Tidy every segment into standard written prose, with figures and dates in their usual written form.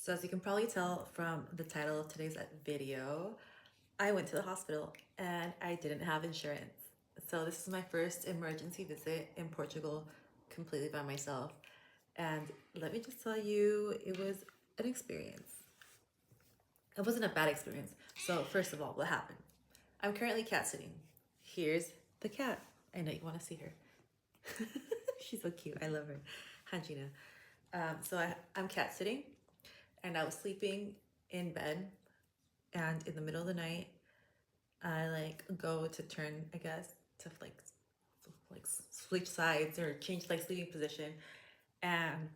So as you can probably tell from the title of today's video, I went to the hospital and I didn't have insurance. So this is my first emergency visit in Portugal completely by myself. And let me just tell you, it was an experience. It wasn't a bad experience. So first of all, what happened? I'm currently cat sitting. Here's the cat. I know you want to see her. She's so cute. I love her. Hi, Gina. I'm cat sitting and I was sleeping in bed, and in the middle of the night I like go to turn, I guess, to like switch sides or change like sleeping position, and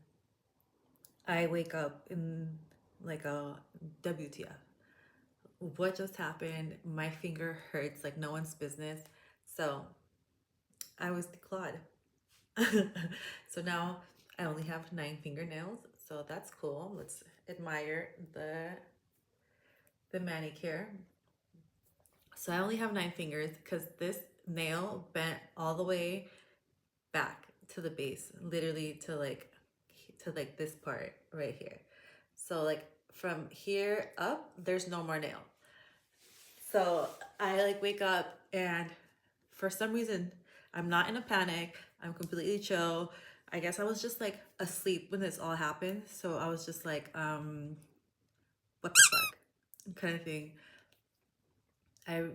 I wake up in like a WTF. What just happened? My finger hurts like no one's business. So I was declawed. So now I only have 9 fingernails. So that's cool. Let's admire the manicure. So I only have 9 fingers because this nail bent all the way back to the base, literally to like this part right here. So like from here up, there's no more nail. So I like wake up, and for some reason I'm not in a panic. I'm completely chill. I guess I was just like asleep when this all happened. So I was just like, what the fuck kind of thing. I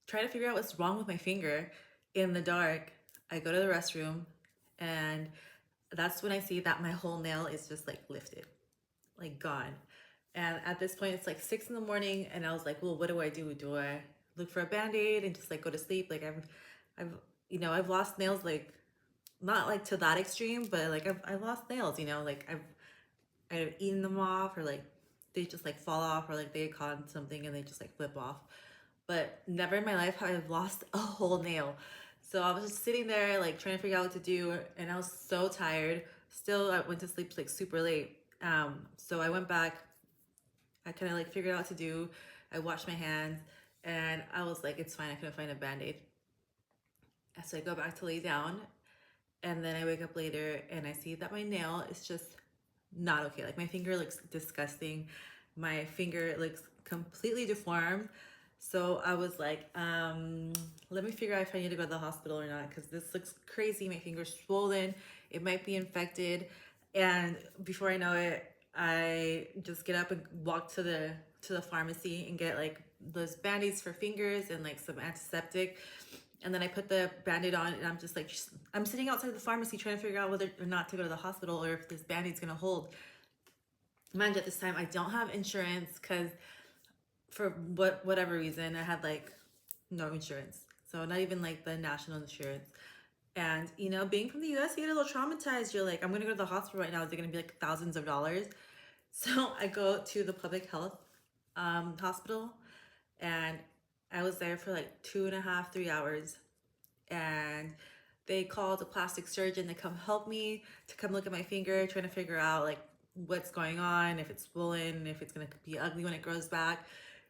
try to figure out what's wrong with my finger in the dark. I go to the restroom, and that's when I see that my whole nail is just like lifted, like gone. And at this point, it's like 6 in the morning, and I was like, well, what do I do? Do I look for a band-aid and just like go to sleep? Like I've lost nails, like not like to that extreme, but like I've lost nails, like I've eaten them off, or like they just like fall off, or like they get caught on something and they just like flip off. But never in my life have I lost a whole nail. So I was just sitting there like trying to figure out what to do, and I was so tired. Still, I went to sleep like super late. So I went back. I kind of like figured out what to do. I washed my hands, and I was like, it's fine. I couldn't find a band-aid. So I go back to lay down, and then I wake up later and I see that my nail is just not okay. Like my finger looks disgusting. My finger looks completely deformed. So I was like, let me figure out if I need to go to the hospital or not, because this looks crazy. My finger's swollen. It might be infected. And before I know it, I just get up and walk to the pharmacy and get like those band-aids for fingers and like some antiseptic. And then I put the band-aid on, and I'm just like, I'm sitting outside the pharmacy trying to figure out whether or not to go to the hospital, or if this band-aid's gonna hold. Mind you, at this time I don't have insurance, because for whatever reason I had like no insurance. So not even like the national insurance. And being from the US, you get a little traumatized. You're like, I'm gonna go to the hospital right now. Is it gonna be like thousands of dollars? So I go to the public health hospital, and I was there for like 2.5, 3 hours. And they called a plastic surgeon to come help me, to come look at my finger, trying to figure out like what's going on, if it's swollen, if it's gonna be ugly when it grows back.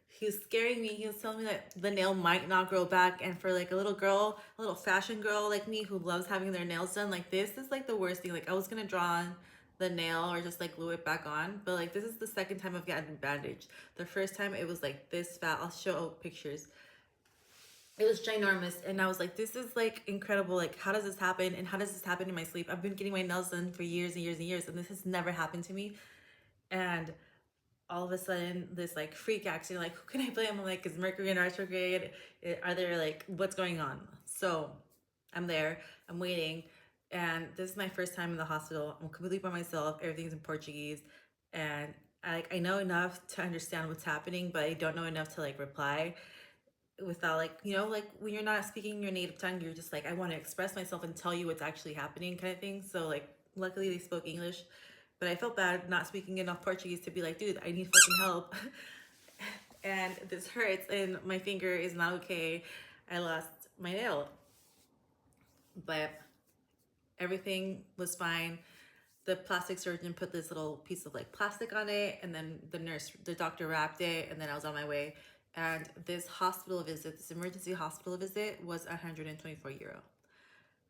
He was scaring me. He was telling me that the nail might not grow back, and for like a little girl, a little fashion girl like me who loves having their nails done, like this is like the worst thing. Like I was gonna draw on the nail or just like glue it back on, but like this is the second time I've gotten bandaged. The first time it was like this fat. I'll show pictures. It was ginormous, and I was like, this is like incredible. Like, how does this happen? And how does this happen in my sleep? I've been getting my nails done for years and years and years, and this has never happened to me. And all of a sudden, this like freak accident, like, who can I blame? I'm like, is Mercury in retrograde? Are there like, what's going on? So I'm there, I'm waiting, and this is my first time in the hospital. I'm completely by myself. Everything's in Portuguese, and I know enough to understand what's happening, but I don't know enough to like reply without like, like when you're not speaking your native tongue, you're just like, I want to express myself and tell you what's actually happening kind of thing. So like luckily they spoke English, but I felt bad not speaking enough Portuguese to be like, dude, I need fucking help. And this hurts, and my finger is not okay. I lost my nail, but everything was fine. The plastic surgeon put this little piece of like plastic on it, and then the doctor wrapped it, and then I was on my way. And this emergency hospital visit was 124 euro.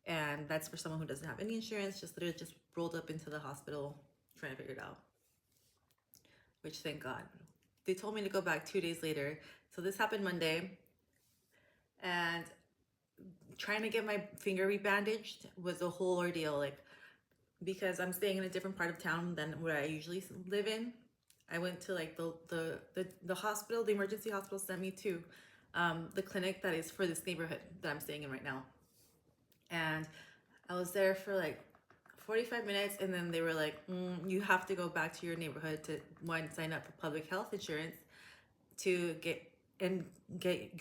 And that's for someone who doesn't have any insurance, just literally just rolled up into the hospital trying to figure it out. which thank God. They told me to go back 2 days later. So this happened Monday, and trying to get my finger rebandaged was a whole ordeal. Like, because I'm staying in a different part of town than where I usually live in. I went to like the hospital, the emergency hospital sent me to the clinic that is for this neighborhood that I'm staying in right now. And I was there for like 45 minutes, and then they were like, you have to go back to your neighborhood to sign up for public health insurance to get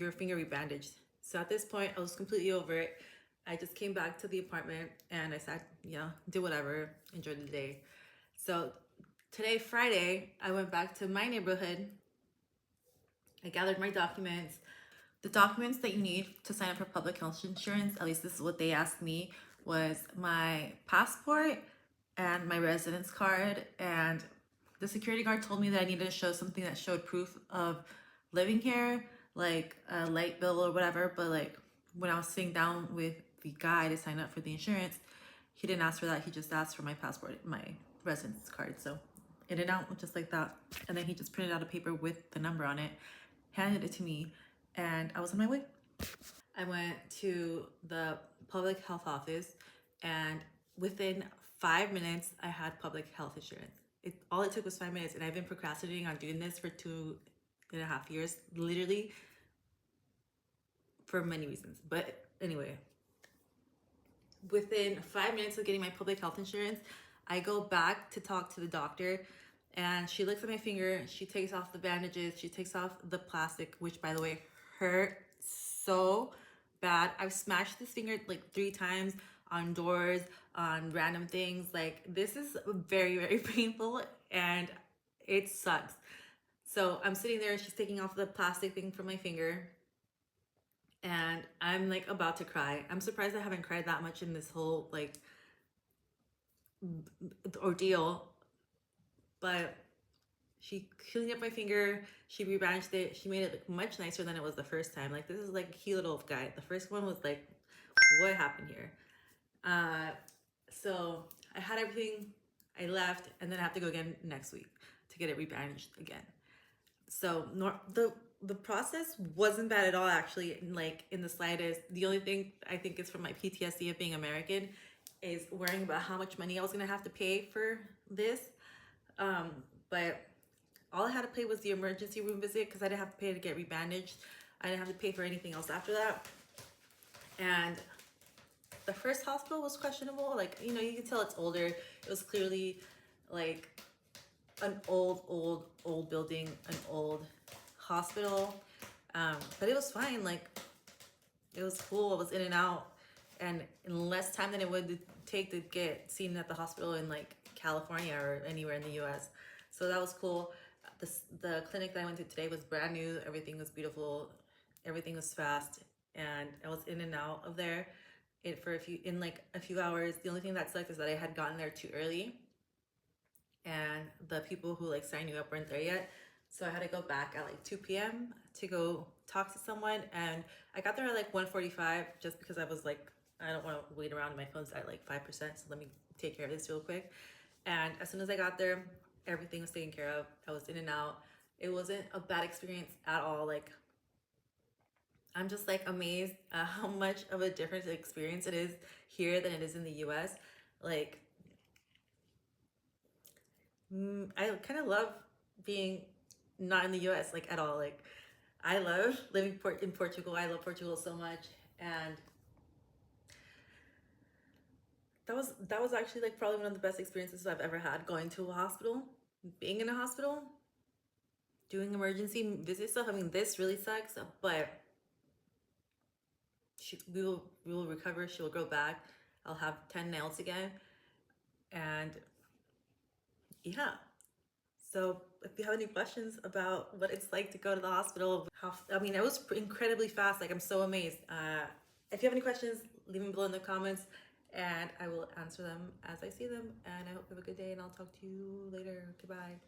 your finger rebandaged. So at this point, I was completely over it. I just came back to the apartment and I said, yeah, do whatever, enjoy the day. So today, Friday, I went back to my neighborhood. I gathered my documents. The documents that you need to sign up for public health insurance, at least this is what they asked me, was my passport and my residence card. And the security guard told me that I needed to show something that showed proof of living here, like a light bill or whatever. But like when I was sitting down with the guy to sign up for the insurance, he didn't ask for that. He just asked for my passport, my residence card. So in and out, just like that. And then he just printed out a paper with the number on it, handed it to me, and I was on my way. I went to the public health office, and within 5 minutes, I had public health insurance. All it took was 5 minutes, and I've been procrastinating on doing this for 2.5 years, literally, for many reasons. But anyway, within 5 minutes of getting my public health insurance, I go back to talk to the doctor, and she looks at my finger, she takes off the bandages, she takes off the plastic, which by the way hurt so bad. I've smashed this finger like 3 times on doors, on random things. Like, this is very, very painful and it sucks. So I'm sitting there, she's taking off the plastic thing from my finger, and I'm like about to cry. I'm surprised I haven't cried that much in this whole like ordeal. But she cleaned up my finger, she rebandaged it, she made it look much nicer than it was the first time. Like, this is like a cute little guy. The first one was like, what happened here? So I had everything, I left, and then I have to go again next week to get it rebandaged again. So the process wasn't bad at all, actually, like in the slightest. The only thing I think is from my PTSD of being American is worrying about how much money I was gonna have to pay for this. But all I had to pay was the emergency room visit, because I didn't have to pay to get rebandaged. I didn't have to pay for anything else after that. And the first hospital was questionable. Like, you can tell it's older. It was clearly like an old building, an old hospital. But it was fine. Like, it was cool. I was in and out, and in less time than it would take to get seen at the hospital in like California or anywhere in the US. So that was cool. The clinic that I went to today was brand new. Everything was beautiful. Everything was fast, and I was in and out of there in like a few hours. The only thing that sucked is that I had gotten there too early, and the people who like sign you up weren't there yet. So I had to go back at like 2 p.m. to go talk to someone, and I got there at like 1:45 just because I was like, I don't want to wait around, and my phone's at like 5%, so let me take care of this real quick. And as soon as I got there, everything was taken care of. I was in and out. It wasn't a bad experience at all. Like, I'm just like amazed at how much of a different experience it is here than it is in the US. Like, I kind of love being not in the US, like, at all. Like, I love living in Portugal. I love Portugal so much. And that was actually like probably one of the best experiences I've ever had, going to a hospital, being in a hospital, doing emergency visit stuff. I mean, this really sucks, but we will recover. She will grow back. I'll have 10 nails again. And yeah. So if you have any questions about what it's like to go to the hospital, it was incredibly fast. Like, I'm so amazed. If you have any questions, leave them below in the comments, and I will answer them as I see them. And I hope you have a good day, and I'll talk to you later. Goodbye.